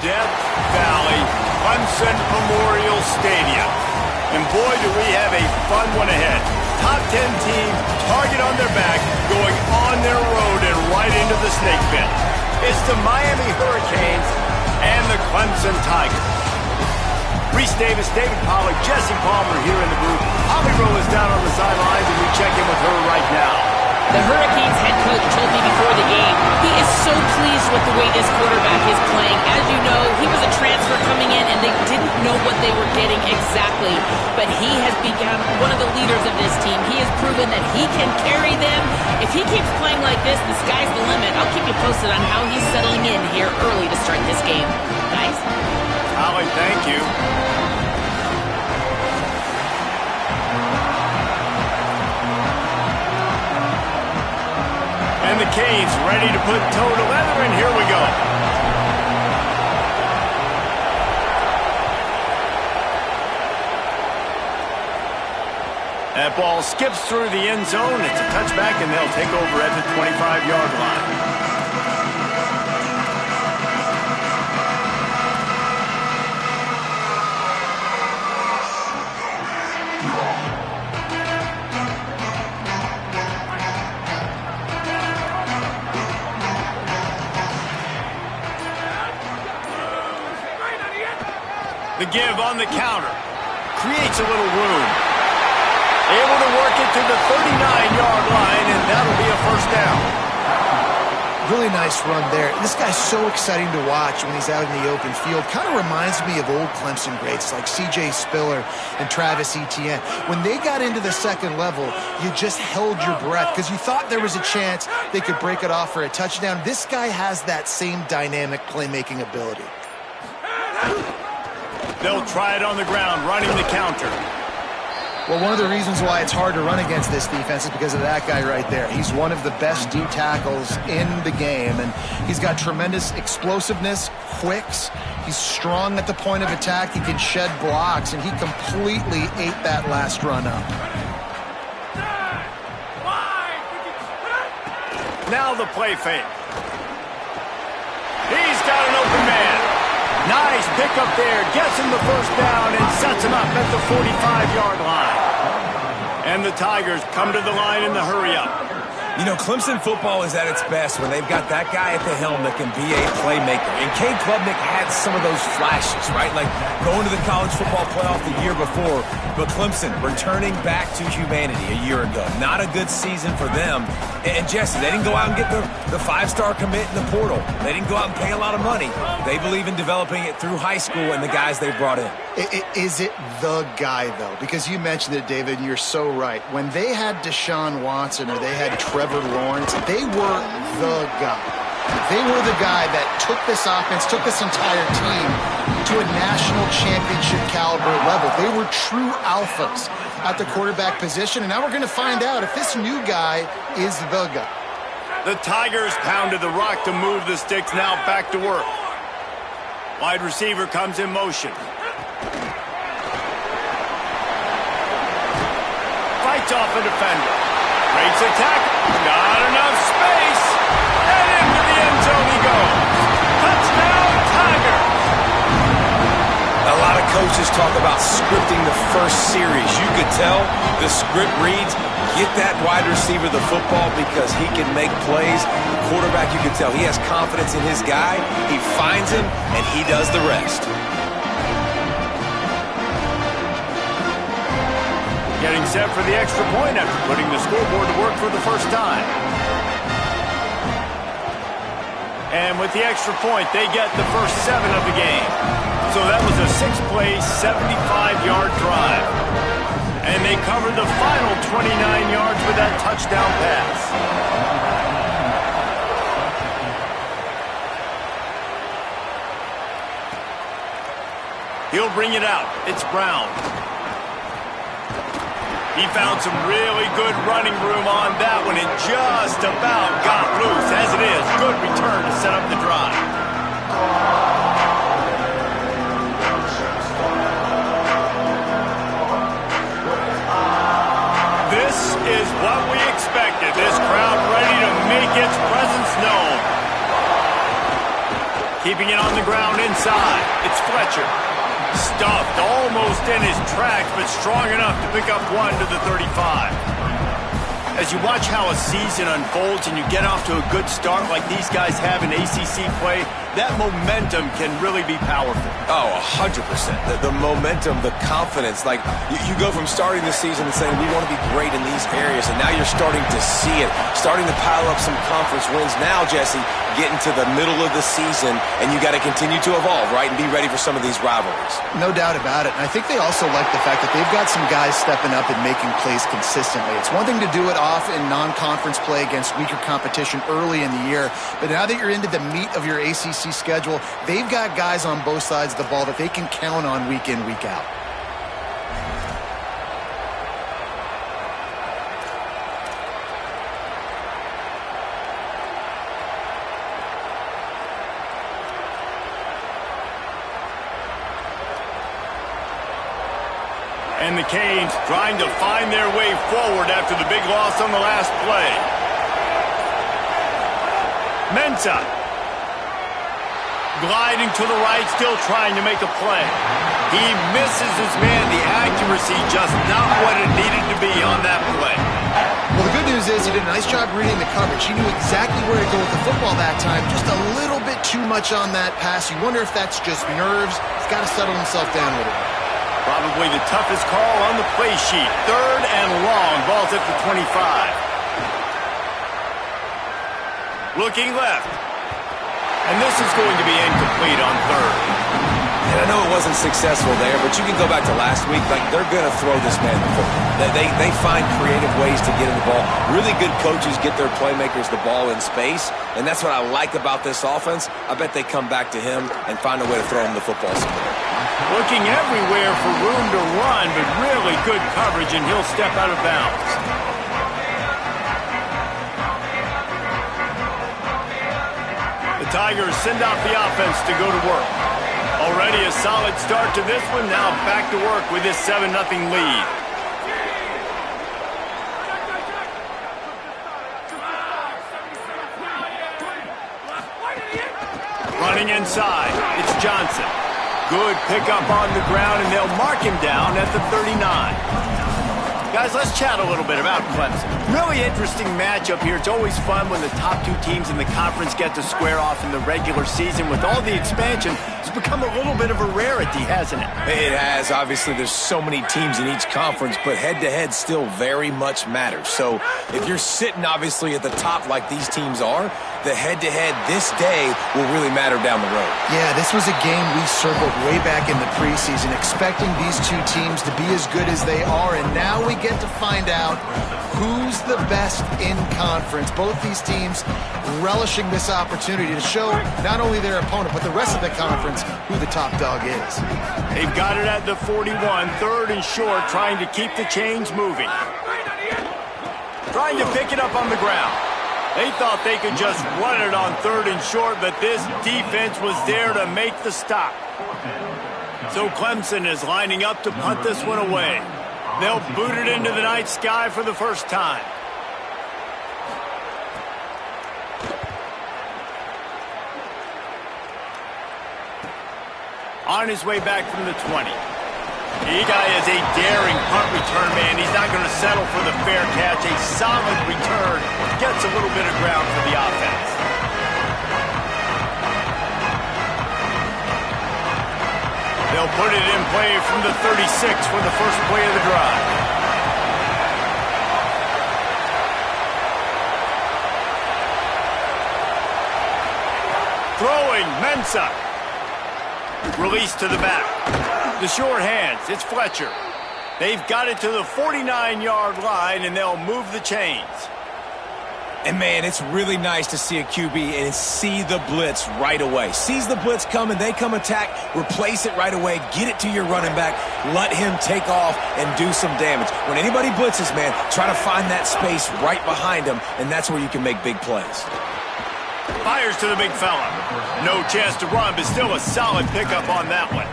Death Valley Clemson Memorial Stadium. And boy, do we have a fun one ahead. Top 10 team, target on their back, going on their road and right into the snake pit. It's the Miami Hurricanes and the Clemson Tigers. Reese Davis, David Pollack, Jesse Palmer here in the booth. Holly Rowe is down on the sidelines, and we check in with her right now. The Hurricanes head coach told me before the game he is so pleased with the way this quarterback is playing. As you know, he was a transfer coming in, and they didn't know what they were getting exactly. But he has become one of the leaders of this team. He has proven that he can carry them. If he keeps playing like this, the sky's the limit. I'll keep you posted on how he's settling in here early to start this game. Guys? Holly, thank you. And the Canes ready to put toe to leather, and here we go. That ball skips through the end zone. It's a touchback, and they'll take over at the 25-yard line. The give on the counter. Creates a little room. Able to work it to the 39-yard line, and that'll be a first down. Really nice run there. This guy's so exciting to watch when he's out in the open field. Kind of reminds me of old Clemson greats like C.J. Spiller and Travis Etienne. When they got into the second level, you just held your breath because you thought there was a chance they could break it off for a touchdown. This guy has that same dynamic playmaking ability. They'll try it on the ground, running the counter. Well, one of the reasons why it's hard to run against this defense is because of that guy right there. He's one of the best D tackles in the game, and he's got tremendous explosiveness, quicks. He's strong at the point of attack. He can shed blocks, and he completely ate that last run up. Now the play fake. He's got an open man. Nice pickup there, gets him the first down and sets him up at the 45-yard line. And the Tigers come to the line in the hurry-up. You know, Clemson football is at its best when they've got that guy at the helm that can be a playmaker. And Cade Klubnik had some of those flashes, right? Like going to the college football playoff the year before. But Clemson returning back to humanity a year ago. Not a good season for them. And Jesse, they didn't go out and get the five-star commit in the portal. They didn't go out and pay a lot of money. They believe in developing it through high school and the guys they brought in. Is it the guy, though? Because you mentioned it, David, and you're so right. When they had Deshaun Watson or they had Trevor Lawrence, they were the guy. They were the guy that took this offense, took this entire team to a national championship caliber level. They were true alphas at the quarterback position, and now we're going to find out if this new guy is the guy. The Tigers pounded the rock to move the sticks, now back to work. Wide receiver comes in motion. Fights off a defender. Breaks a tackle. Not enough space. And into the end zone he goes. Touchdown, Tiger. A lot of coaches talk about scripting the first series. You could tell the script reads, get that wide receiver the football because he can make plays. The quarterback, you can tell, he has confidence in his guy. He finds him, and he does the rest. Getting set for the extra point after putting the scoreboard to work for the first time. And with the extra point, they get the first 7 of the game. So that was a 6-play, 75-yard drive. And they covered the final 29 yards with that touchdown pass. He'll bring it out. It's Brown. He found some really good running room on that one and just about got loose. As it is, good return to set up the drive. This is what we expected. This crowd ready to make its presence known. Keeping it on the ground inside. It's Fletcher. Stuffed almost in his tracks, but strong enough to pick up one to the 35. As you watch how a season unfolds and you get off to a good start like these guys have in ACC play, that momentum can really be powerful. Oh, 100%. The momentum, the confidence. Like, you go from starting the season and saying, we want to be great in these areas, and now you're starting to see it, starting to pile up some conference wins. Now, Jesse, getting to the middle of the season, and you got to continue to evolve, right, and be ready for some of these rivalries. No doubt about it. And I think they also like the fact that they've got some guys stepping up and making plays consistently. It's one thing to do it off in non-conference play against weaker competition early in the year, but now that you're into the meat of your ACC schedule, they've got guys on both sides of the ball that they can count on week in, week out. And the Canes trying to find their way forward after the big loss on the last play. Mensah. Gliding to the right, still trying to make a play. He misses his man. The accuracy just not what it needed to be on that play. Well, the good news is he did a nice job reading the coverage. He knew exactly where to go with the football that time. Just a little bit too much on that pass. You wonder if that's just nerves. He's got to settle himself down with it. Probably the toughest call on the play sheet. 3rd and long. Ball's at the 25. Looking left. And this is going to be incomplete on 3rd. And I know it wasn't successful there, but you can go back to last week. Like, they're going to throw this man the football. They find creative ways to get him the ball. Really good coaches get their playmakers the ball in space, and that's what I like about this offense. I bet they come back to him and find a way to throw him the football somewhere. Looking everywhere for room to run, but really good coverage, and he'll step out of bounds. The Tigers send out the offense to go to work. Already a solid start to this one. Now back to work with this 7-0 lead. Running inside, it's Johnson. Good pickup on the ground, and they'll mark him down at the 39. Guys, let's chat a little bit about Clemson. Really interesting matchup here. It's always fun when the top two teams in the conference get to square off in the regular season. With all the expansion, it's become a little bit of a rarity, hasn't it? It has. Obviously, there's so many teams in each conference, but head-to-head still very much matters. So if you're sitting, obviously, at the top like these teams are, the head-to-head this day will really matter down the road. Yeah, this was a game we circled way back in the preseason, expecting these two teams to be as good as they are, and now we get to find out who's the best in conference. Both these teams relishing this opportunity to show not only their opponent, but the rest of the conference who the top dog is. They've got it at the 41, 3rd and short, trying to keep the chains moving. Trying to pick it up on the ground. They thought they could just run it on 3rd and short, but this defense was there to make the stop. So Clemson is lining up to punt this one away. They'll boot it into the night sky for the first time. On his way back from the 20. He guy is a daring punt return man. He's not going to settle for the fair catch. A solid return. Gets a little bit of ground for the offense. They'll put it in play from the 36 for the first play of the drive. Throwing, Mensah. Release to the back. The short hands, it's Fletcher. They've got it to the 49-yard line, and they'll move the chains. And, man, it's really nice to see a QB and see the blitz right away. Sees the blitz coming, they come attack, replace it right away, get it to your running back, let him take off and do some damage. When anybody blitzes, man, try to find that space right behind him, and that's where you can make big plays. Fires to the big fella. No chance to run, but still a solid pickup on that one.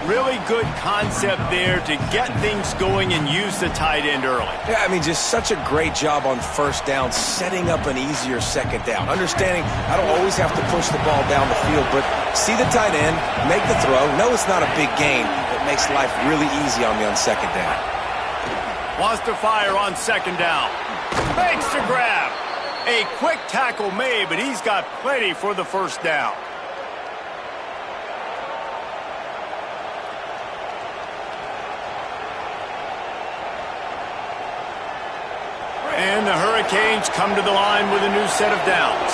Really good concept there to get things going and use the tight end early. Yeah, I mean, just such a great job on first down, setting up an easier second down. Understanding I don't always have to push the ball down the field, but see the tight end, make the throw. No, it's not a big gain. It makes life really easy on me on second down. Wants to fire on second down. Makes the grab. A quick tackle made, but he's got plenty for the first down. And the Hurricanes come to the line with a new set of downs.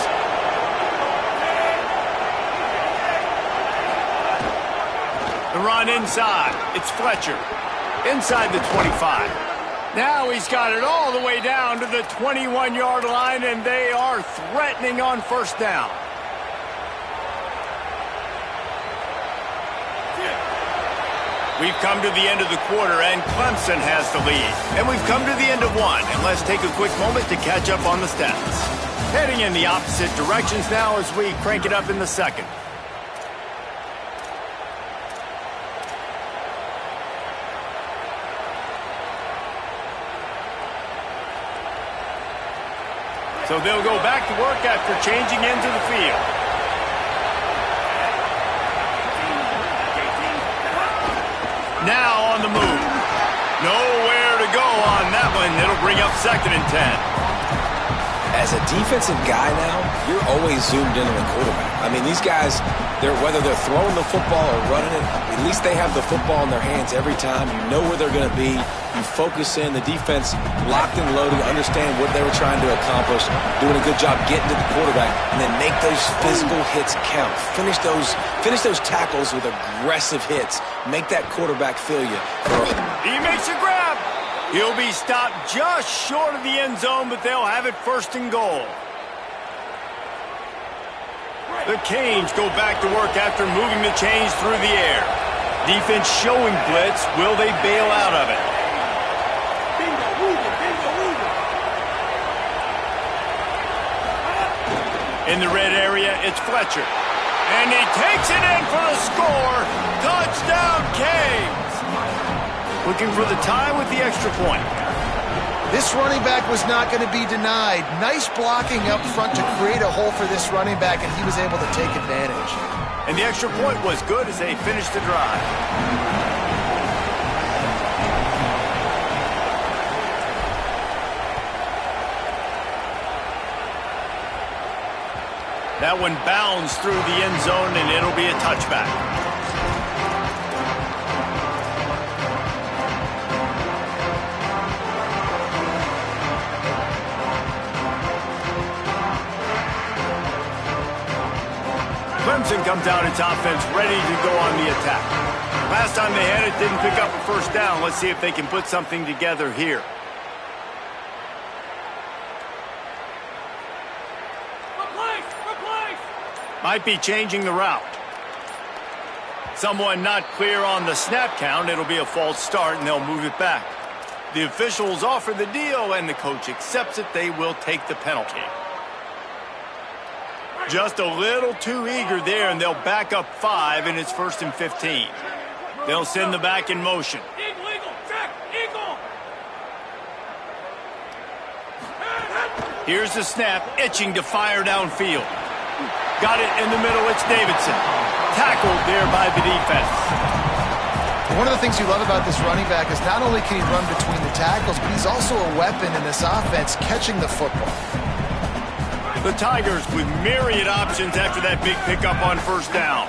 The run inside. It's Fletcher. Inside the 25. Now he's got it all the way down to the 21-yard line, and they are threatening on first down. We've come to the end of the quarter, and Clemson has the lead. And we've come to the end of one, and let's take a quick moment to catch up on the stats. Heading in the opposite directions now as we crank it up in the second. So they'll go back to work after changing into the field. Now on the move. Nowhere to go on that one. It'll bring up 2nd and 10. As a defensive guy now, you're always zoomed in on the quarterback. I mean, these guys, whether they're throwing the football or running it, at least they have the football in their hands every time. You know where they're going to be. You focus in. The defense locked and loaded, understand what they were trying to accomplish, doing a good job getting to the quarterback, and then make those physical hits count. Finish those tackles with aggressive hits. Make that quarterback feel you. He makes a grab. He'll be stopped just short of the end zone, but they'll have it 1st and goal. The Canes go back to work after moving the chains through the air. Defense showing blitz. Will they bail out of it? In the red area, it's Fletcher. And he takes it in for the score. Touchdown, Canes. Looking for the tie with the extra point. This running back was not going to be denied. Nice blocking up front to create a hole for this running back, and he was able to take advantage. And the extra point was good as they finished the drive. That one bounds through the end zone, and it'll be a touchback. Clemson comes out its offense ready to go on the attack. Last time they had it, didn't pick up a first down. Let's see if they can put something together here. Might be changing the route. Someone not clear on the snap count. It'll be a false start, and they'll move it back. The officials offer the deal, and the coach accepts it. They will take the penalty. Just a little too eager there, and they'll back up 5, and it's 1st and 15. They'll send the back in motion. Here's the snap, itching to fire downfield. Got it in the middle, it's Davidson. Tackled there by the defense. One of the things you love about this running back is not only can he run between the tackles, but he's also a weapon in this offense, catching the football. The Tigers with myriad options after that big pickup on first down.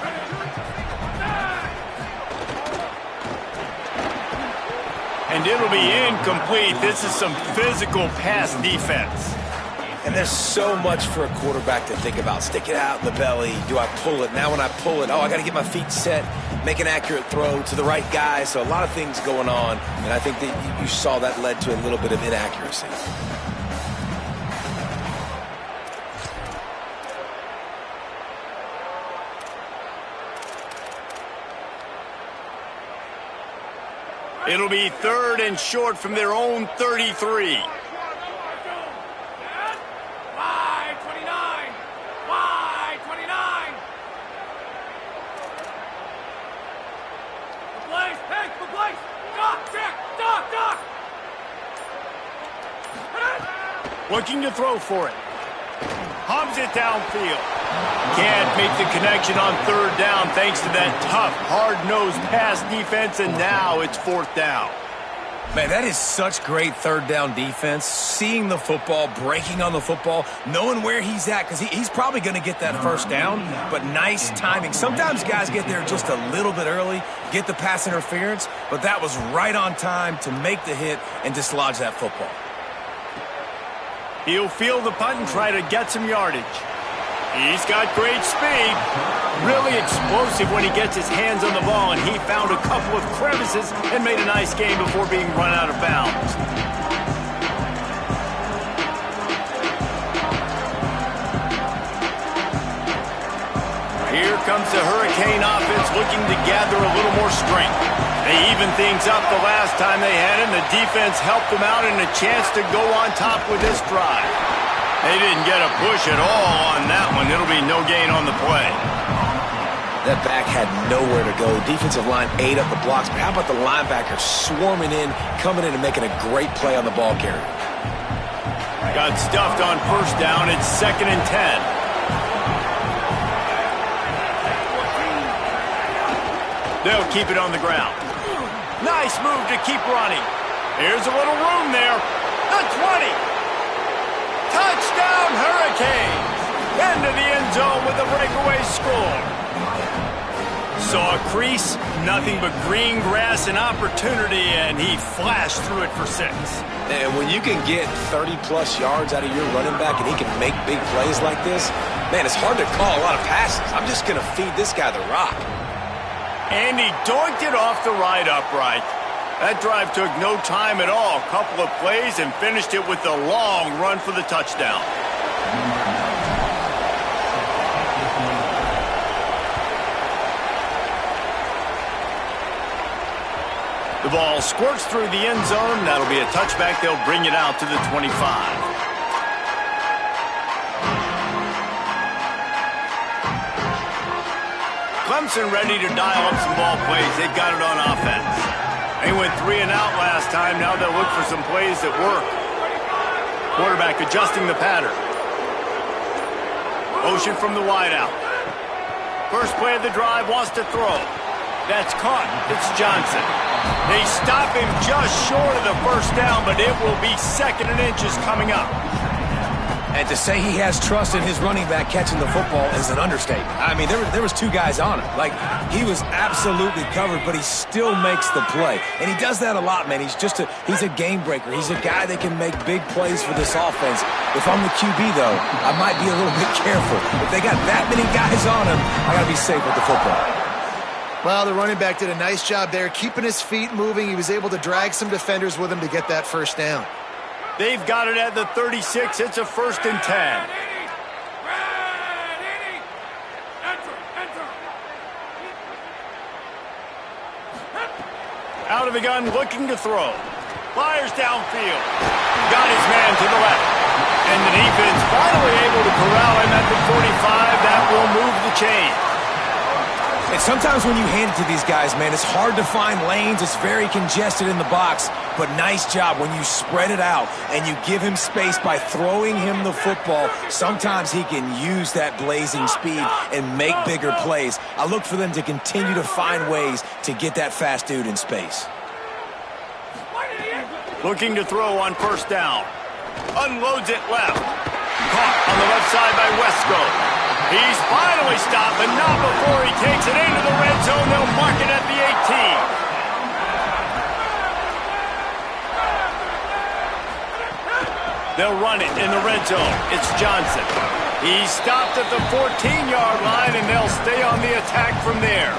And it'll be incomplete. This is some physical pass defense. And there's so much for a quarterback to think about. Stick it out in the belly. Do I pull it? Now when I pull it, I got to get my feet set, make an accurate throw to the right guy. So a lot of things going on, and I think that you saw that led to a little bit of inaccuracy. It'll be 3rd and short from their own 33. Looking to throw for it. Hums it downfield. Can't make the connection on third down thanks to that tough, hard-nosed pass defense, and now it's fourth down. Man, that is such great third down defense. Seeing the football, breaking on the football, knowing where he's at, because he's probably going to get that first down, but nice timing. Sometimes guys get there just a little bit early, get the pass interference, but that was right on time to make the hit and dislodge that football. He'll field the punt and try to get some yardage. He's got great speed. Really explosive when he gets his hands on the ball, and he found a couple of crevices and made a nice game before being run out of bounds. Here comes the Hurricane offense looking to gather a little more strength. They evened things up the last time they had him. The defense helped them out and a chance to go on top with this drive. They didn't get a push at all on that one. It'll be no gain on the play. That back had nowhere to go. Defensive line ate up the blocks, but how about the linebacker swarming in, coming in and making a great play on the ball carrier? Got stuffed on first down. It's 2nd and 10. They'll keep it on the ground. Nice move to keep running. Here's a little room there. The 20. Touchdown, Hurricanes. Into the end zone with a breakaway score. Saw a crease, nothing but green grass and opportunity, and he flashed through it for 6. And when you can get 30-plus yards out of your running back and he can make big plays like this, man, it's hard to call a lot of passes. I'm just going to feed this guy the rock. And he doinked it off the right upright. That drive took no time at all. A couple of plays and finished it with a long run for the touchdown. The ball squirts through the end zone. That'll be a touchback. They'll bring it out to the 25. Clemson ready to dial up some ball plays. They've got it on offense. They went 3 and out last time. Now they'll look for some plays that work. Quarterback adjusting the pattern. Motion from the wideout. First play of the drive, wants to throw. That's caught. It's Johnson. They stop him just short of the first down, but it will be 2nd and inches coming up. And to say he has trust in his running back catching the football is an understatement. I mean, there was 2 guys on him. Like, he was absolutely covered, but he still makes the play. And he does that a lot, man. He's a game breaker. He's a guy that can make big plays for this offense. If I'm the QB, though, I might be a little bit careful. If they got that many guys on him, I got to be safe with the football. Well, the running back did a nice job there, keeping his feet moving. He was able to drag some defenders with him to get that first down. They've got it at the 36. It's a 1st and 10. Out of the gun, looking to throw. Fires downfield. Got his man to the left. And the defense finally able to corral him at the 45. That will move the chain. And sometimes when you hand it to these guys, man, it's hard to find lanes. It's very congested in the box. But nice job when you spread it out and you give him space by throwing him the football. Sometimes he can use that blazing speed and make bigger plays. I look for them to continue to find ways to get that fast dude in space. Looking to throw on first down. Unloads it left. Caught on the left side by Wesco. He's finally stopped, but not before he takes it into the red zone. They'll mark it at the 18. They'll run it in the red zone. It's Johnson. He's stopped at the 14-yard line, and they'll stay on the attack from there.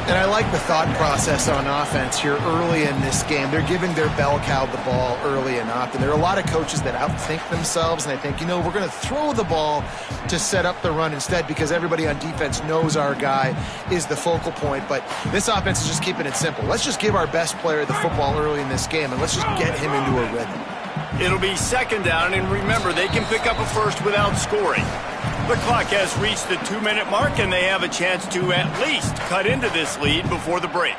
And I like the thought process on offense here early in this game. They're giving their bell cow the ball early and often. There are a lot of coaches that outthink themselves, and I think, we're going to throw the ball to set up the run instead because everybody on defense knows our guy is the focal point. But this offense is just keeping it simple. Let's just give our best player the football early in this game, and let's just get him into a rhythm. It'll be 2nd down, and remember, they can pick up a first without scoring. The clock has reached the 2-minute mark, and they have a chance to at least cut into this lead before the break.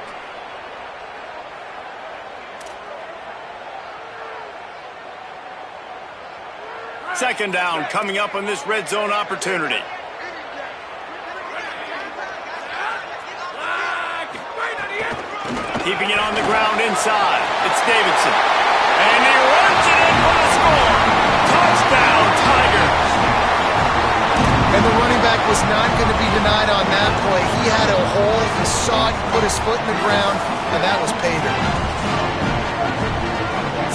Second down coming up on this red zone opportunity. Keeping it on the ground inside. It's Davidson. And he runs it in for the score. Touchdown, Tigers. And the running back was not going to be denied on that play. He had a hole. He saw it. He put his foot in the ground, and that was pay dirt.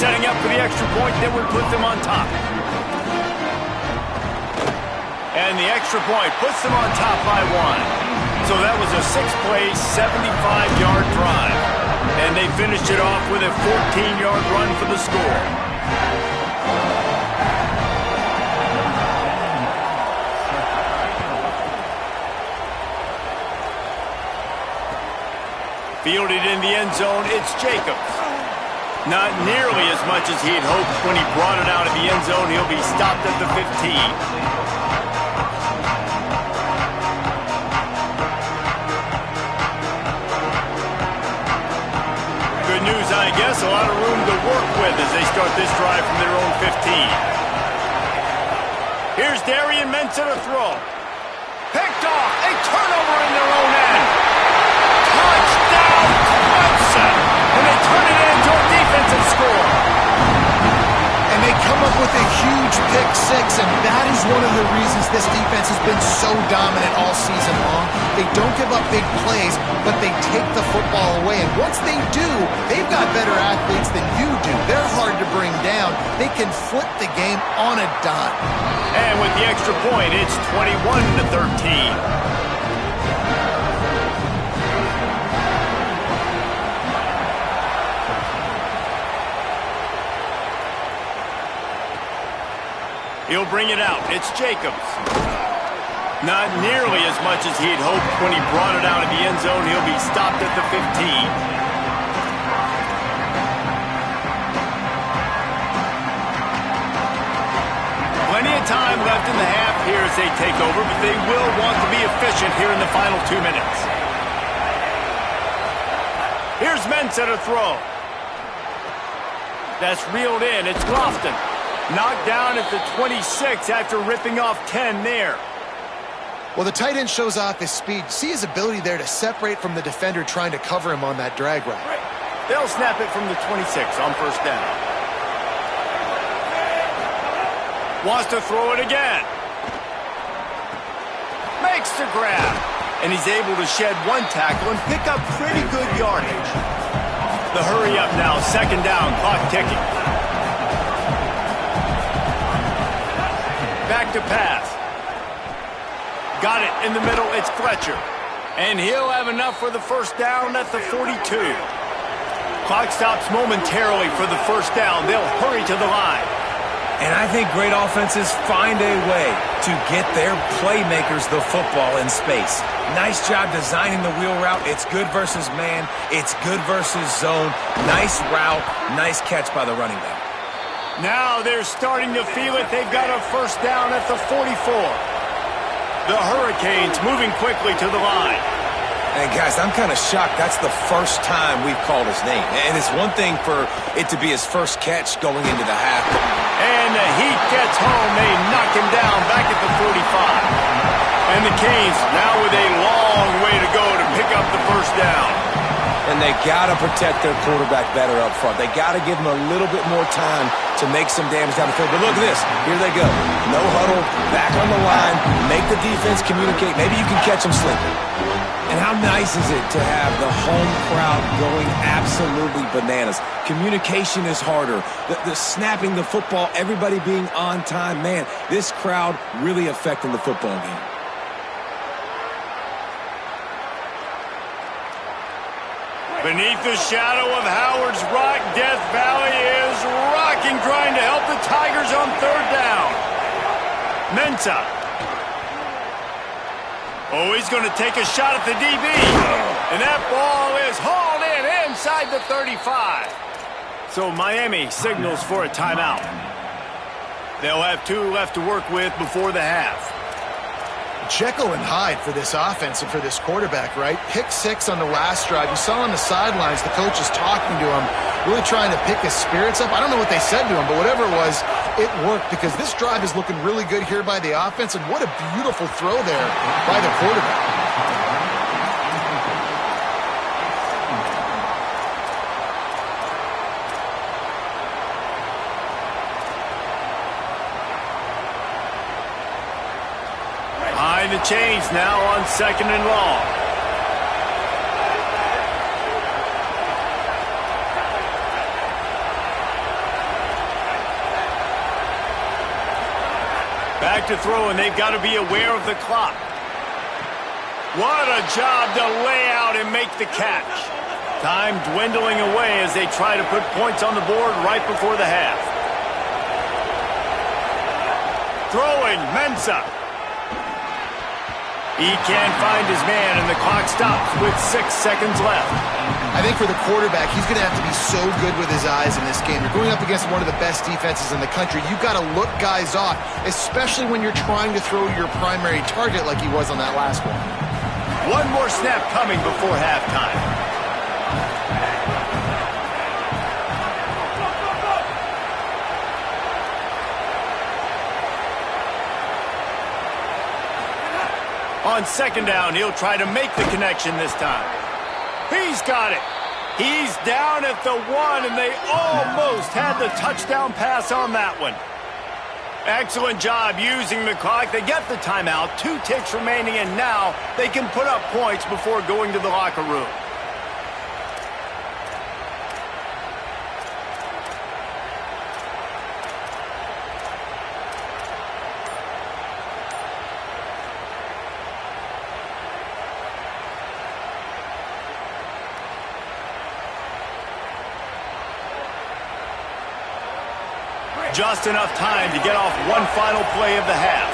Setting up for the extra point that would put them on top. And the extra point puts them on top by 1. So that was a 6-play, 75-yard drive. And they finished it off with a 14-yard run for the score. Fielded in the end zone, it's Jacobs. Not nearly as much as he had hoped when he brought it out of the end zone. He'll be stopped at the 15. News, I guess. A lot of room to work with as they start this drive from their own 15. Here's Darian Mensah to throw. Picked off. A turnover in their own end. Touchdown, Clemson. And they turn it into a defensive score. And they come up with a huge pick six, and that is one of the reasons this defense has been so dominant all season long. They don't give up big plays, but they take the football away. And once they do, they've got better athletes than you do. They're hard to bring down. They can flip the game on a dime. And with the extra point, it's 21-13. He'll bring it out. It's Jacobs. Not nearly as much as he had hoped when he brought it out of the end zone. He'll be stopped at the 15. Plenty of time left in the half here as they take over, but they will want to be efficient here in the final 2 minutes. Here's Mensah to throw. That's reeled in. It's Lofton. Knocked down at the 26 after ripping off 10 there. Well, the tight end shows off his speed. See his ability there to separate from the defender trying to cover him on that drag route. Right. They'll snap it from the 26 on first down. Wants to throw it again. Makes the grab. And he's able to shed one tackle and pick up pretty good yardage. The hurry up now, second down, clock ticking. Back to pass. Got it in the middle. It's Fletcher. And he'll have enough for the first down at the 42. Clock stops momentarily for the first down. They'll hurry to the line. And I think great offenses find a way to get their playmakers the football in space. Nice job designing the wheel route. It's good versus man. It's good versus zone. Nice route. Nice catch by the running back. Now they're starting to feel it. They've got a first down at the 44. The Hurricanes moving quickly to the line. And guys, I'm kind of shocked. That's the first time we've called his name. And it's one thing for it to be his first catch going into the half. And the heat gets home. They knock him down back at the 45. And the Canes now with a long way to go to pick up the first down. And they got to protect their quarterback better up front. They got to give him a little bit more time to make some damage down the field. But look at this. Here they go. No huddle, back on the line, make the defense communicate. Maybe you can catch them slipping. And how nice is it to have the home crowd going absolutely bananas? Communication is harder. The snapping the football, everybody being on time. Man, this crowd really affecting the football game. Beneath the shadow of Howard's Rock, Death Valley is rocking, trying to help the Tigers on third down. Mensah. Oh, he's going to take a shot at the DB. And that ball is hauled in inside the 35. So Miami signals for a timeout. They'll have 2 left to work with before the half. Jekyll and Hyde for this offense and for this quarterback, right? Pick 6 on the last drive. You saw on the sidelines the coach is talking to him, really trying to pick his spirits up. I don't know what they said to him, but whatever it was, it worked because this drive is looking really good here by the offense, and what a beautiful throw there by the quarterback. The change now on 2nd and long. Back to throw, and they've got to be aware of the clock. What a job to lay out and make the catch. Time dwindling away as they try to put points on the board right before the half. Throwing, Mensah. He can't find his man, and the clock stops with 6 seconds left. I think for the quarterback, he's going to have to be so good with his eyes in this game. You're going up against one of the best defenses in the country. You've got to look guys off, especially when you're trying to throw your primary target like he was on that last one. One more snap coming before halftime. On 2nd down, he'll try to make the connection this time. He's got it. He's down at the 1, and they almost had the touchdown pass on that one. Excellent job using the clock. They get the timeout, 2 ticks remaining, and now they can put up points before going to the locker room. Just enough time to get off one final play of the half.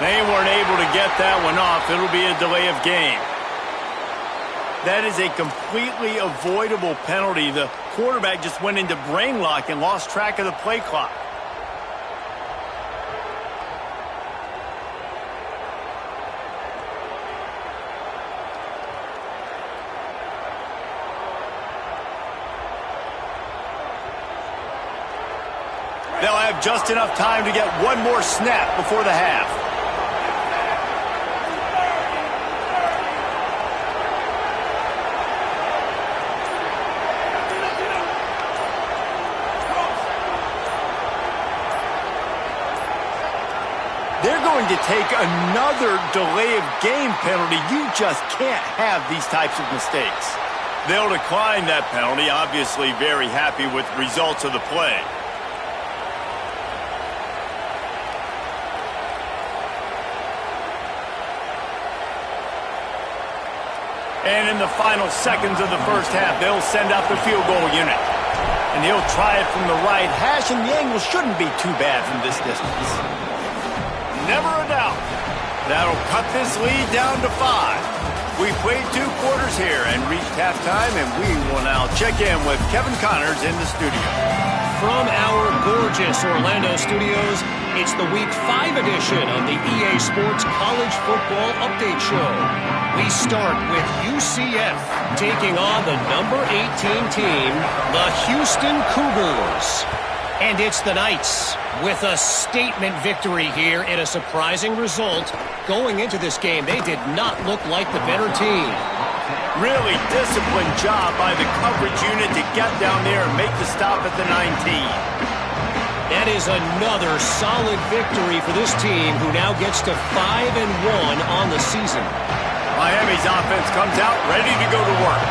They weren't able to get that one off. It'll be a delay of game. That is a completely avoidable penalty. The quarterback just went into brain lock and lost track of the play clock. They'll have just enough time to get one more snap before the half. They're going to take another delay of game penalty. You just can't have these types of mistakes. They'll decline that penalty, obviously very happy with the results of the play. And in the final seconds of the first half, they'll send out the field goal unit. And he'll try it from the right hash, and the angle shouldn't be too bad from this distance. Never a doubt. That'll cut this lead down to 5. We played 2 quarters here and reached halftime, and we will now check in with Kevin Connors in the studio. From our gorgeous Orlando studios, it's the Week 5 edition of the EA Sports College Football Update Show. We start with UCF taking on the number 18 team, the Houston Cougars. And it's the Knights with a statement victory here in a surprising result. Going into this game, they did not look like the better team. Really disciplined job by the coverage unit to get down there and make the stop at the 19. That is another solid victory for this team, who now gets to 5-1 on the season. Miami's offense comes out ready to go to work.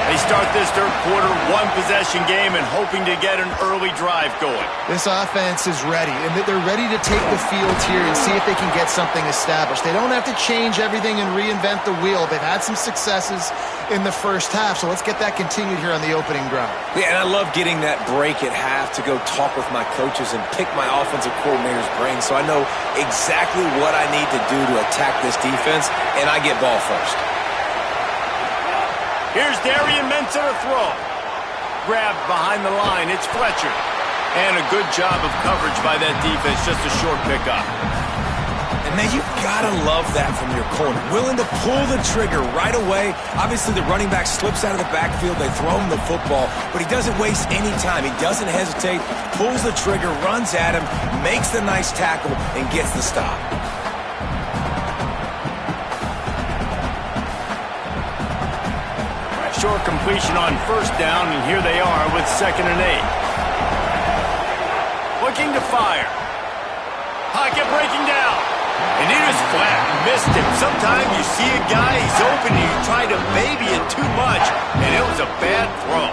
They start this third quarter, 1-possession game, and hoping to get an early drive going. This offense is ready, and they're ready to take the field here and see if they can get something established. They don't have to change everything and reinvent the wheel. They've had some successes in the first half, so let's get that continued here on the opening drive. Yeah, and I love getting that break at half to go talk with my coaches and pick my offensive coordinator's brain so I know exactly what I need to do to attack this defense, and I get ball first. Here's Darian Mensah to throw. Grabbed behind the line. It's Fletcher. And a good job of coverage by that defense. Just a short pickup. And man, you've got to love that from your corner. Willing to pull the trigger right away. Obviously, the running back slips out of the backfield. They throw him the football, but he doesn't waste any time. He doesn't hesitate, pulls the trigger, runs at him, makes the nice tackle, and gets the stop. Short completion on first down, and here they are with 2nd and 8. Looking to fire. Pocket breaking down. And he was flat, missed him. Sometimes you see a guy, he's open, and you try to baby it too much, and it was a bad throw.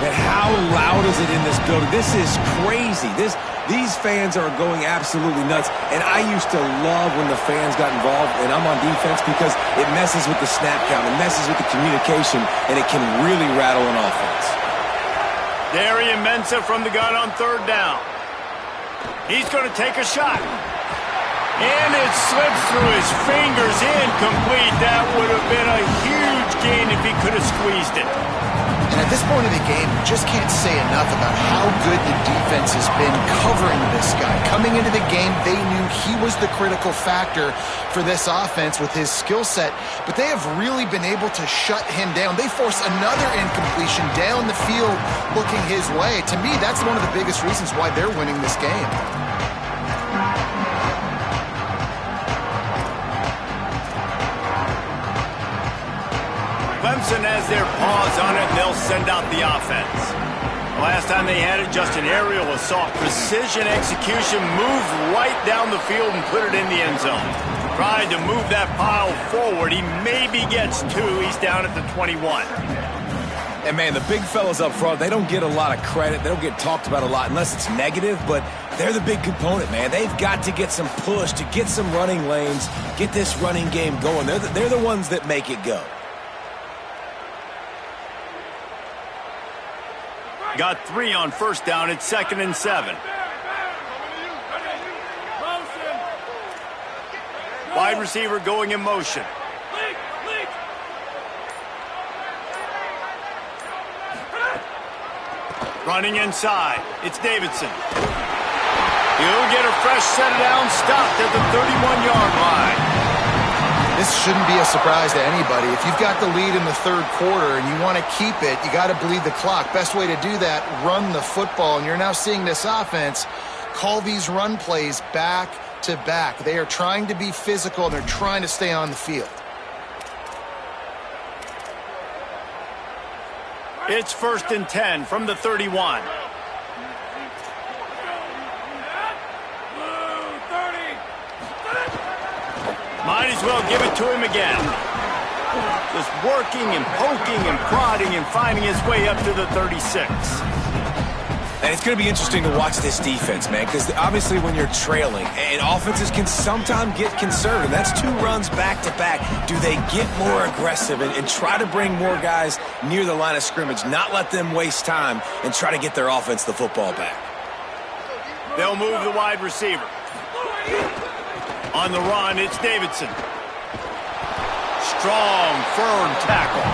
And how loud is it in this building? This is crazy. These fans are going absolutely nuts. And I used to love when the fans got involved, and I'm on defense, because it messes with the snap count, it messes with the communication, and it can really rattle an offense. Darian Mensah from the gun on 3rd down. He's going to take a shot. And it slips through his fingers, incomplete. That would have been a huge gain if he could have squeezed it. And at this point of the game, you just can't say enough about how good the defense has been covering this guy. Coming into the game, they knew he was the critical factor for this offense with his skill set, but they have really been able to shut him down. They force another incompletion down the field looking his way. To me, that's one of the biggest reasons why they're winning this game. Clemson has their paws on it, and they'll send out the offense. Last time they had it, just an aerial assault. Precision execution, moved right down the field and put it in the end zone. Tried to move that pile forward. He maybe gets 2. He's down at the 21. And man, the big fellas up front, they don't get a lot of credit. They don't get talked about a lot unless it's negative, but they're the big component, man. They've got to get some push, to get some running lanes, get this running game going. They're the ones that make it go. Got 3 on first down. It's 2nd and 7. Wide receiver going in motion. Running inside. It's Davidson. He'll get a fresh set down, stopped at the 31-yard line. This shouldn't be a surprise to anybody. If you've got the lead in the 3rd quarter and you want to keep it, you got to bleed the clock. Best way to do that, run the football. And you're now seeing this offense call these run plays back to back. They are trying to be physical, and they're trying to stay on the field. It's 1st and 10 from the 31. Might as well give it to him again. Just working and poking and prodding and finding his way up to the 36. And it's going to be interesting to watch this defense, man, because obviously when you're trailing, and offenses can sometimes get conservative. That's 2 runs back-to-back. Do they get more aggressive and try to bring more guys near the line of scrimmage, not let them waste time, and try to get their offense the football back? They'll move the wide receiver. On the run, it's Davidson. Strong, firm tackle.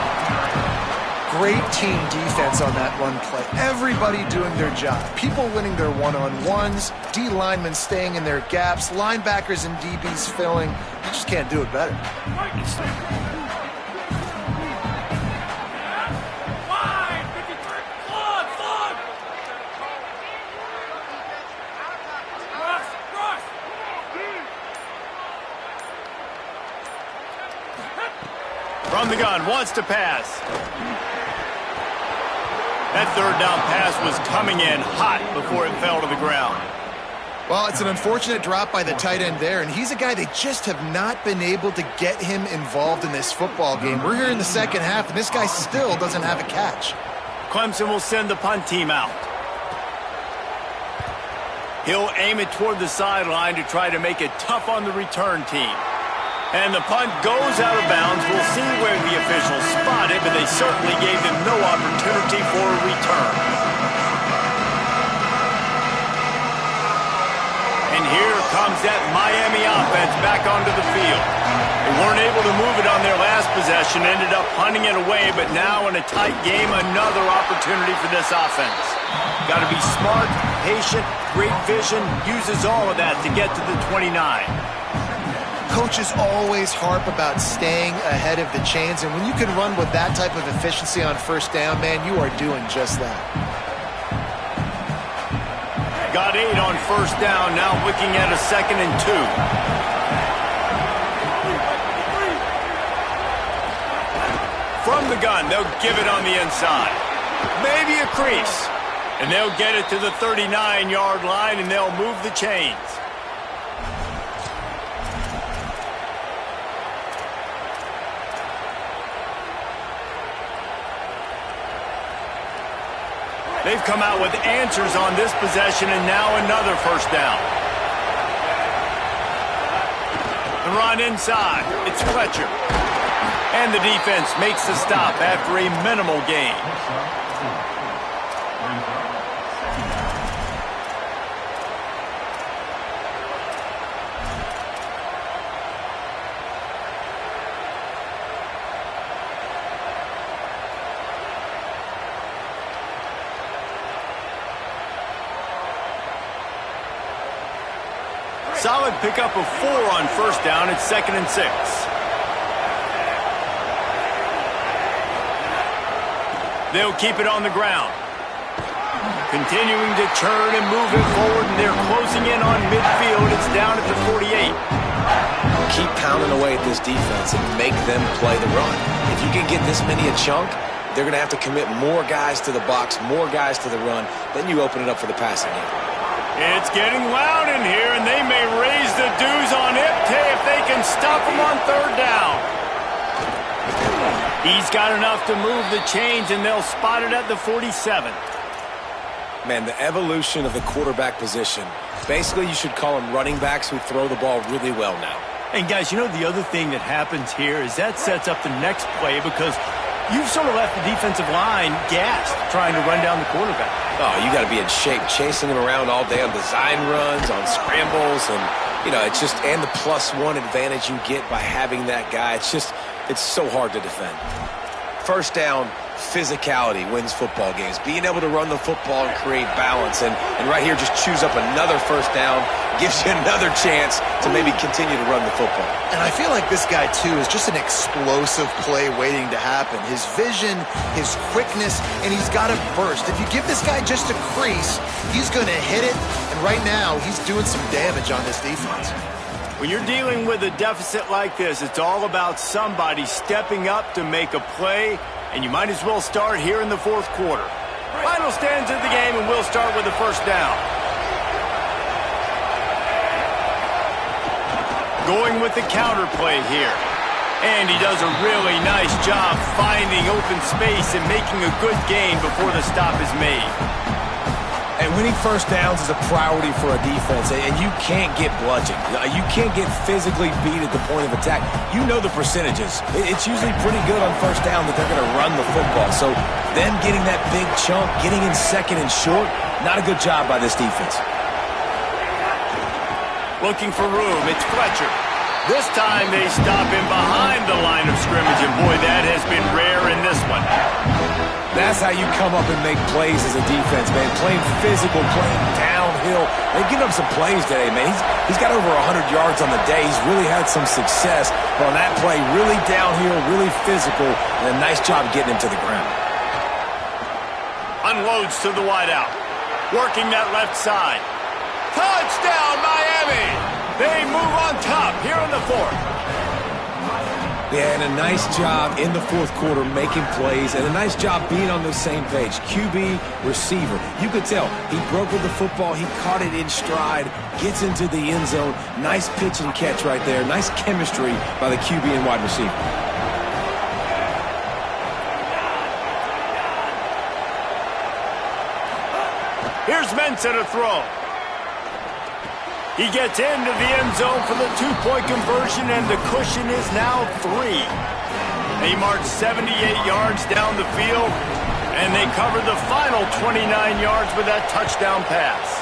Great team defense on that run play. Everybody doing their job. People winning their one-on-ones, D linemen staying in their gaps, linebackers and DBs filling. You just can't do it better. From the gun, wants to pass. That 3rd down pass was coming in hot before it fell to the ground. Well, it's an unfortunate drop by the tight end there, and he's a guy they just have not been able to get him involved in this football game. We're here in the 2nd half, and this guy still doesn't have a catch. Clemson will send the punt team out. He'll aim it toward the sideline to try to make it tough on the return team. And the punt goes out of bounds. We'll see where the officials spot it, but they certainly gave them no opportunity for a return. And here comes that Miami offense back onto the field. They weren't able to move it on their last possession, ended up punting it away, but now in a tight game, another opportunity for this offense. Got to be smart, patient, great vision, uses all of that to get to the 29. Coaches always harp about staying ahead of the chains, and when you can run with that type of efficiency on first down, man, you are doing just that. Got 8 on first down, now looking at a 2nd and 2. From the gun, they'll give it on the inside. Maybe a crease. And they'll get it to the 39-yard line, and they'll move the chains. They've come out with answers on this possession, and now another first down. The run inside. It's Fletcher. And the defense makes the stop after a minimal gain. Solid pickup of 4 on first down. It's 2nd and 6. They'll keep it on the ground. Continuing to churn and move it forward, and they're closing in on midfield. It's down at the 48. Keep pounding away at this defense and make them play the run. If you can get this many a chunk, they're going to have to commit more guys to the box, more guys to the run. Then you open it up for the passing game. It's getting loud in here, and they may raise the dues on Ipte if they can stop him on third down. He's got enough to move the chains, and they'll spot it at the 47. Man, the evolution of the quarterback position. Basically, you should call them running backs who throw the ball really well now. And, guys, you know the other thing that happens here is that sets up the next play because you've sort of left the defensive line gassed trying to run down the quarterback. Oh, you got to be in shape, chasing him around all day on design runs, on scrambles, and, you know, it's just, and the +1 advantage you get by having that guy. It's just, it's so hard to defend. First down, physicality wins football games. Being able to run the football and create balance, and right here, just choose up another first down, gives you another chance to maybe continue to run the football. And I feel like this guy, too, is just an explosive play waiting to happen. His vision, his quickness, and he's got a burst. If you give this guy just a crease, he's going to hit it, and right now, he's doing some damage on this defense. When you're dealing with a deficit like this, it's all about somebody stepping up to make a play, and you might as well start here in the fourth quarter. Final stands of the game, and we'll start with the first down. Going with the counter play here. And he does a really nice job finding open space and making a good gain before the stop is made. And winning first downs is a priority for a defense, and you can't get bludgeoned. You can't get physically beat at the point of attack. You know the percentages. It's usually pretty good on first down that they're going to run the football. So them getting that big chunk, getting in second and short, not a good job by this defense. Looking for room, it's Fletcher. This time they stop him behind the line of scrimmage, and boy, that has been rare in this one. That's how you come up and make plays as a defense, man. Playing physical, playing downhill. They've given up some plays today, man. He's got over 100 yards on the day. He's really had some success. But on that play, really downhill, really physical, and a nice job getting him to the ground. Unloads to the wideout. Working that left side. Touchdown, Miami! They move on top here in the fourth. Yeah, and a nice job in the fourth quarter making plays, and a nice job being on the same page. QB, receiver. You could tell he broke with the football. He caught it in stride, gets into the end zone. Nice pitch and catch right there. Nice chemistry by the QB and wide receiver. Here's Mensa to throw. He gets into the end zone for the two-point conversion, and the cushion is now 3. They march 78 yards down the field, and they cover the final 29 yards with that touchdown pass.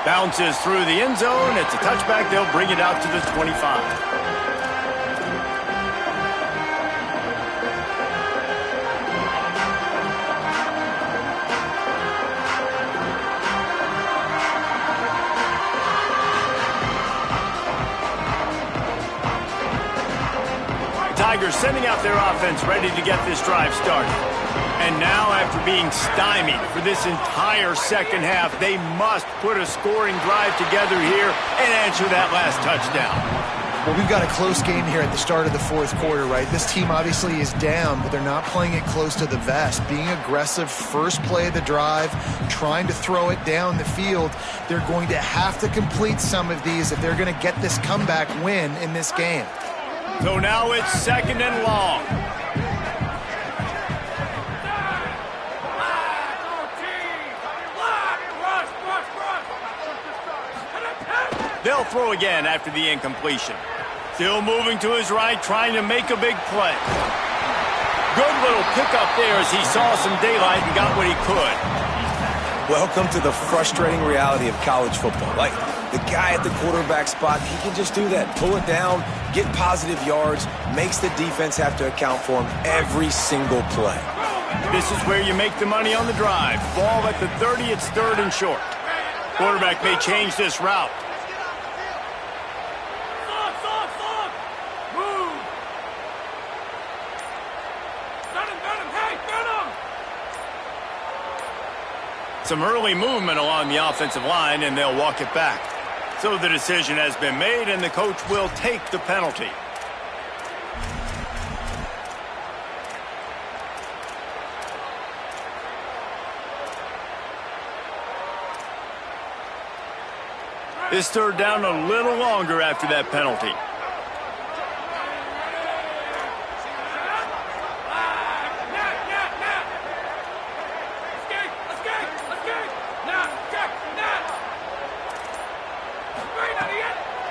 Bounces through the end zone. It's a touchback. They'll bring it out to the 25. Tigers sending out their offense ready to get this drive started. And now, after being stymied for this entire second half, they must put a scoring drive together here and answer that last touchdown. Well, we've got a close game here at the start of the fourth quarter, right? This team obviously is down, but they're not playing it close to the vest. Being aggressive, first play of the drive, trying to throw it down the field. They're going to have to complete some of these if they're going to get this comeback win in this game. So now it's second and long. They'll throw again after the incompletion. Still moving to his right, trying to make a big play. Good little pickup there as he saw some daylight and got what he could. Welcome to the frustrating reality of college football. Like, the guy at the quarterback spot, he can just do that. Pull it down, get positive yards, makes the defense have to account for him every single play. This is where you make the money on the drive. Ball at the 30, it's third and short. Quarterback may change this route. Some early movement along the offensive line, and they'll walk it back. So the decision has been made, and the coach will take the penalty. This third down a little longer after that penalty.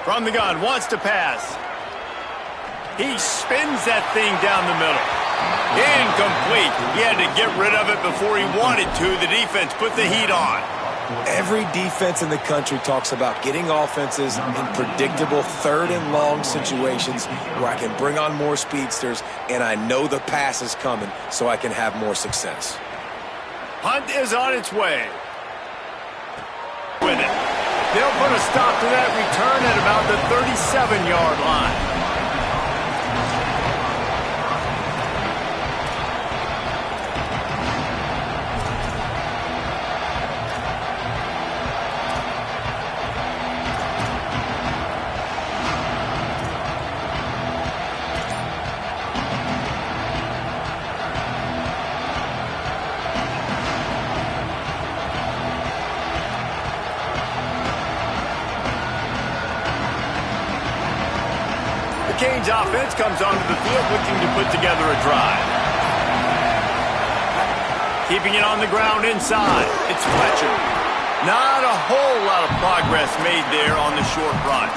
From the gun, wants to pass. He spins that thing down the middle. Incomplete. He had to get rid of it before he wanted to. The defense put the heat on. Every defense in the country talks about getting offenses in predictable third and long situations where I can bring on more speedsters and I know the pass is coming so I can have more success. Hunt is on its way. With it. They'll put a stop to that return at about the 37-yard line. Canes offense comes onto the field looking to put together a drive. Keeping it on the ground inside. It's Fletcher. Not a whole lot of progress made there on the short run.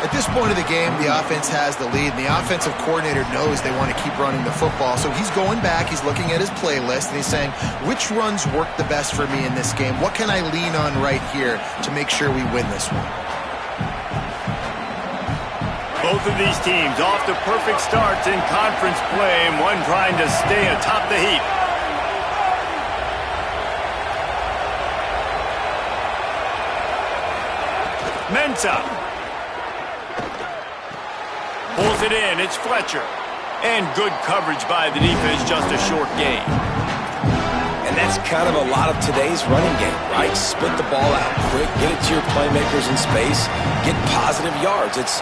At this point of the game, the offense has the lead, and the offensive coordinator knows they want to keep running the football. So he's going back, he's looking at his playlist, and he's saying, which runs work the best for me in this game? What can I lean on right here to make sure we win this one? Both of these teams off to perfect starts in conference play, and one trying to stay atop the heap. Mensah pulls it in. It's Fletcher. And good coverage by the defense, just a short gain. And that's kind of a lot of today's running game, right? Split the ball out quick, get it to your playmakers in space, get positive yards. It's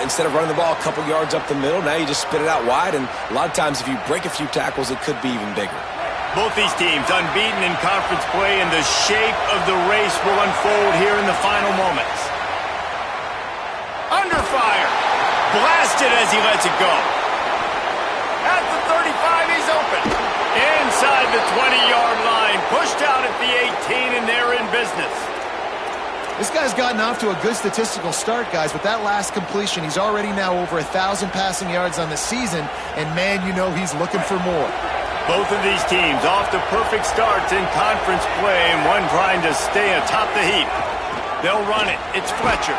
instead of running the ball a couple yards up the middle, now you just spit it out wide, and a lot of times if you break a few tackles, it could be even bigger. Both these teams unbeaten in conference play, and the shape of the race will unfold here in the final moments. Under fire. Blasted as he lets it go. At the 35, he's open. Inside the 20-yard line, pushed out at the 18, and they're in business. This guy's gotten off to a good statistical start, guys. With that last completion, he's already now over 1,000 passing yards on the season, and man, you know he's looking for more. Both of these teams off to perfect starts in conference play, and one trying to stay atop the heap. They'll run it. It's Fletcher.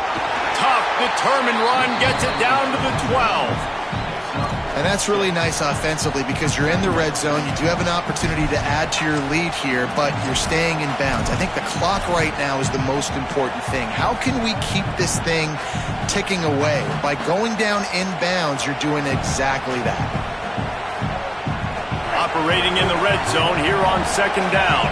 Tough, determined run, gets it down to the 12. And that's really nice offensively because you're in the red zone. You do have an opportunity to add to your lead here, but you're staying in bounds. I think the clock right now is the most important thing. How can we keep this thing ticking away? By going down in bounds, you're doing exactly that. Operating in the red zone here on second down.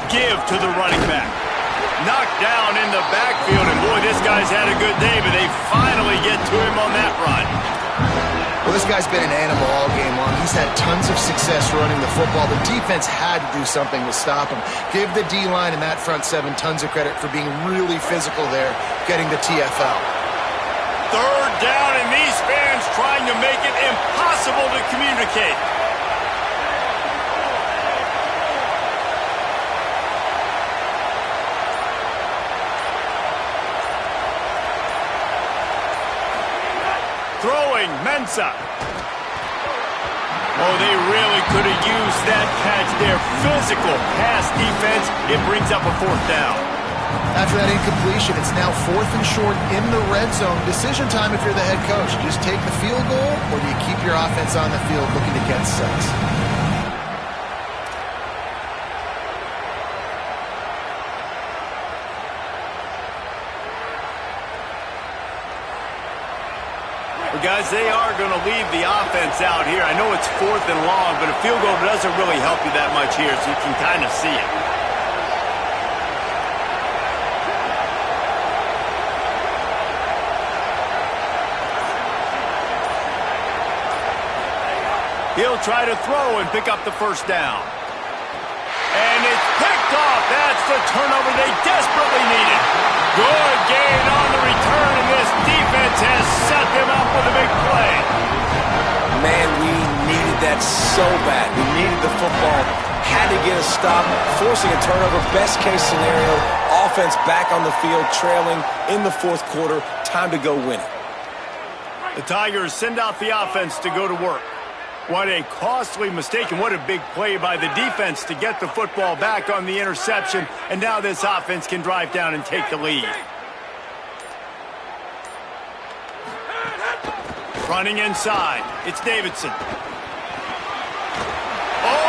Give to the running back. Knocked down in the backfield, and boy, this guy's had a good day, but they finally get to him on that run. Well, this guy's been an animal all game long. He's had tons of success running the football. The defense had to do something to stop him. Give the D-line and that front seven tons of credit for being really physical there, getting the TFL. Third down, and these fans trying to make it impossible to communicate. Throwing, Mensah. Oh, they really could have used that catch there. Physical pass defense. It brings up a fourth down. After that incompletion, it's now 4th and short in the red zone. Decision time if you're the head coach. You just take the field goal, or do you keep your offense on the field looking to get sacks? Guys, they are going to leave the offense out here. I know it's 4th and long, but a field goal doesn't really help you that much here, so you can kind of see it. He'll try to throw and pick up the first down. And it's picked off. That's the turnover they desperately needed. Good gain on the return, and this defense has set them up with a big play. Man, we needed that so bad. We needed the football. Had to get a stop, forcing a turnover. Best case scenario, offense back on the field, trailing in the 4th quarter. Time to go win it. The Tigers send out the offense to go to work. What a costly mistake, and what a big play by the defense to get the football back on the interception, and now this offense can drive down and take the lead. Running inside, it's Davidson. Oh,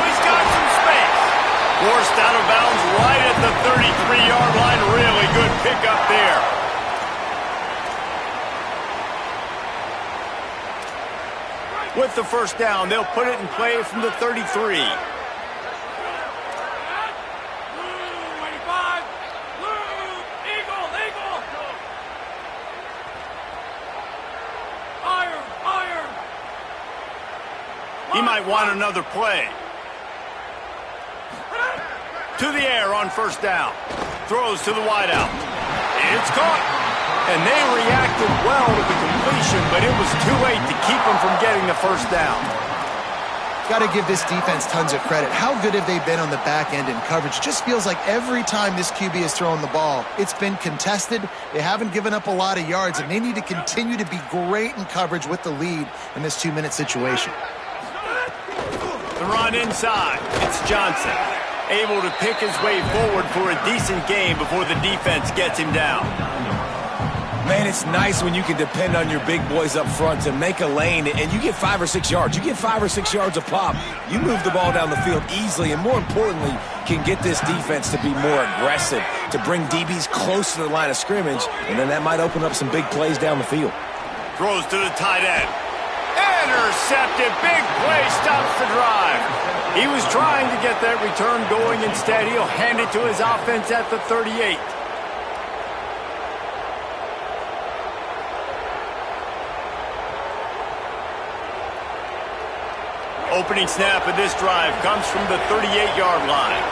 he's got some space. Forced out of bounds right at the 33-yard line. Really good pickup there. With the first down, they'll put it in play from the 33. He might want another play. To the air on first down. Throws to the wideout. It's caught. And they reacted well to the completion, but it was too late to keep them from getting the first down. Got to give this defense tons of credit. How good have they been on the back end in coverage? It just feels like every time this QB has thrown the ball, it's been contested. They haven't given up a lot of yards, and they need to continue to be great in coverage with the lead in this 2-minute situation. The run inside. It's Johnson. Able to pick his way forward for a decent gain before the defense gets him down. Man, it's nice when you can depend on your big boys up front to make a lane, and you get 5 or 6 yards. You get 5 or 6 yards a pop. You move the ball down the field easily, and more importantly, can get this defense to be more aggressive, to bring DBs close to the line of scrimmage, and then that might open up some big plays down the field. Throws to the tight end. Intercepted. Big play stops the drive. He was trying to get that return going. Instead, he'll hand it to his offense at the 38. Opening snap of this drive comes from the 38-yard line.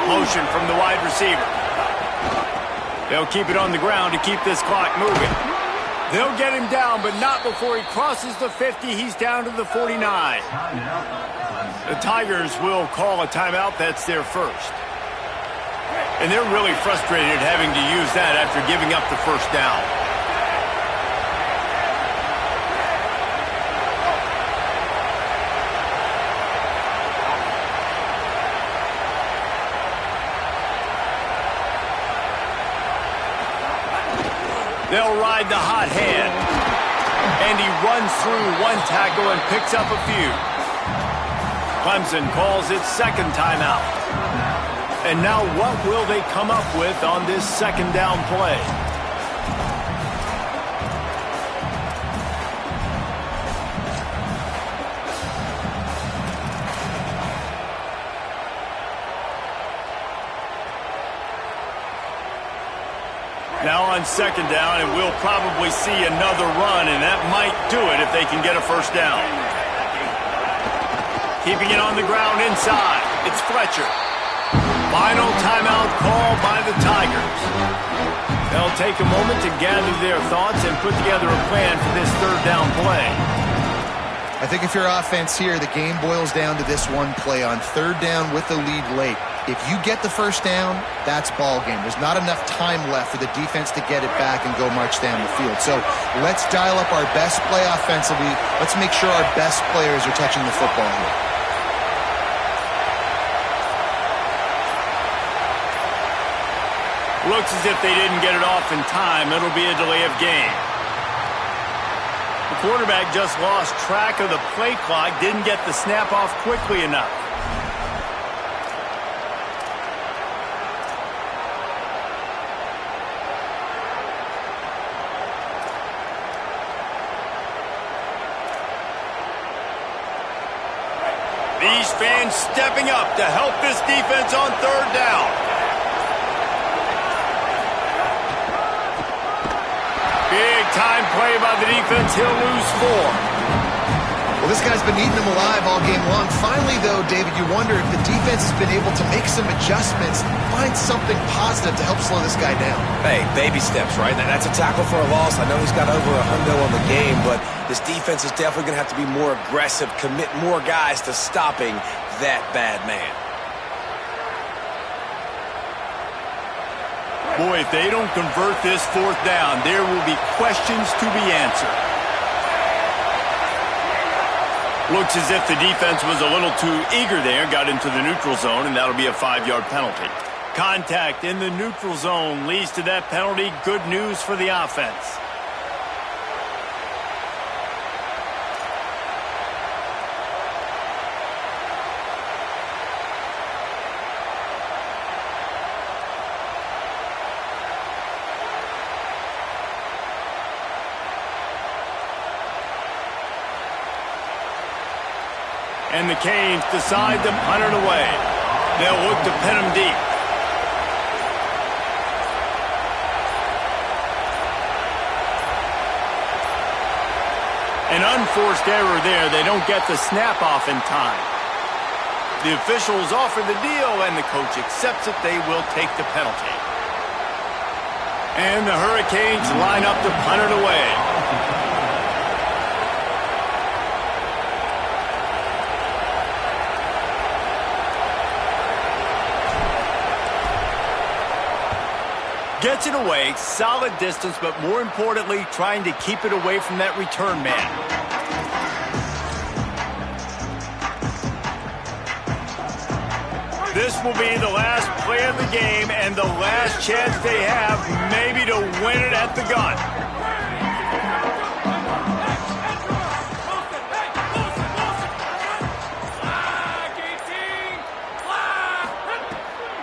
Motion from the wide receiver. They'll keep it on the ground to keep this clock moving. They'll get him down, but not before he crosses the 50. He's down to the 49. The Tigers will call a timeout. That's their first. And they're really frustrated having to use that after giving up the first down. They'll ride the hot hand. And he runs through one tackle and picks up a few. Clemson calls its second timeout. And now what will they come up with on this second down play? Now on second down, and we'll probably see another run, and that might do it if they can get a first down. Keeping it on the ground inside. It's Fletcher. Final timeout call by the Tigers. They'll take a moment to gather their thoughts and put together a plan for this third down play. I think if you're offense here, the game boils down to this one play on third down with the lead late. If you get the first down, that's ball game. There's not enough time left for the defense to get it back and go march down the field. So let's dial up our best play offensively. Let's make sure our best players are touching the football here. Looks as if they didn't get it off in time. It'll be a delay of game. The quarterback just lost track of the play clock, didn't get the snap off quickly enough. These fans stepping up to help this defense on third down. Big time play by the defense. He'll lose 4. Well, this guy's been eating them alive all game long. Finally, though, David, you wonder if the defense has been able to make some adjustments, find something positive to help slow this guy down. Hey, baby steps, right? That's a tackle for a loss. I know he's got over $100 on the game, but this defense is definitely going to have to be more aggressive, commit more guys to stopping that bad man. Boy, if they don't convert this fourth down, there will be questions to be answered. Looks as if the defense was a little too eager there, got into the neutral zone, and that'll be a 5-yard penalty. Contact in the neutral zone leads to that penalty. Good news for the offense. And the Canes decide to punt it away. They'll look to pin him deep. An unforced error there. They don't get the snap off in time. The officials offer the deal, and the coach accepts it. They will take the penalty. And the Hurricanes line up to punt it away. Gets it away, solid distance, but more importantly, trying to keep it away from that return man. This will be the last play of the game and the last chance they have maybe to win it at the gun.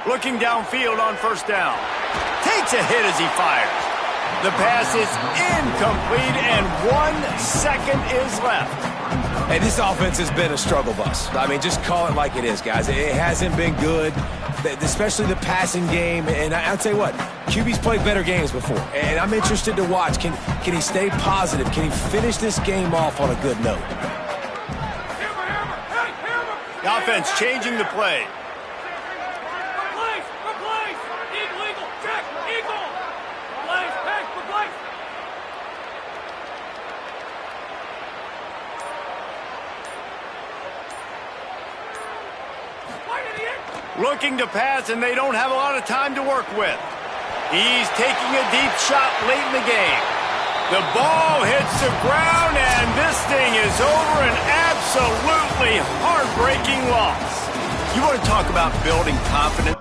Looking downfield on first down. Takes a hit as he fires. The pass is incomplete, and 1 second is left. Hey, this offense has been a struggle bus. I mean, just call it like it is, guys. It hasn't been good, especially the passing game. And I'll tell you what, QB's played better games before. And I'm interested to watch. Can he stay positive? Can he finish this game off on a good note? The offense changing the play. Looking to pass, and they don't have a lot of time to work with. He's taking a deep shot late in the game. The ball hits the ground, and this thing is over. An absolutely heartbreaking loss. You want to talk about building confidence?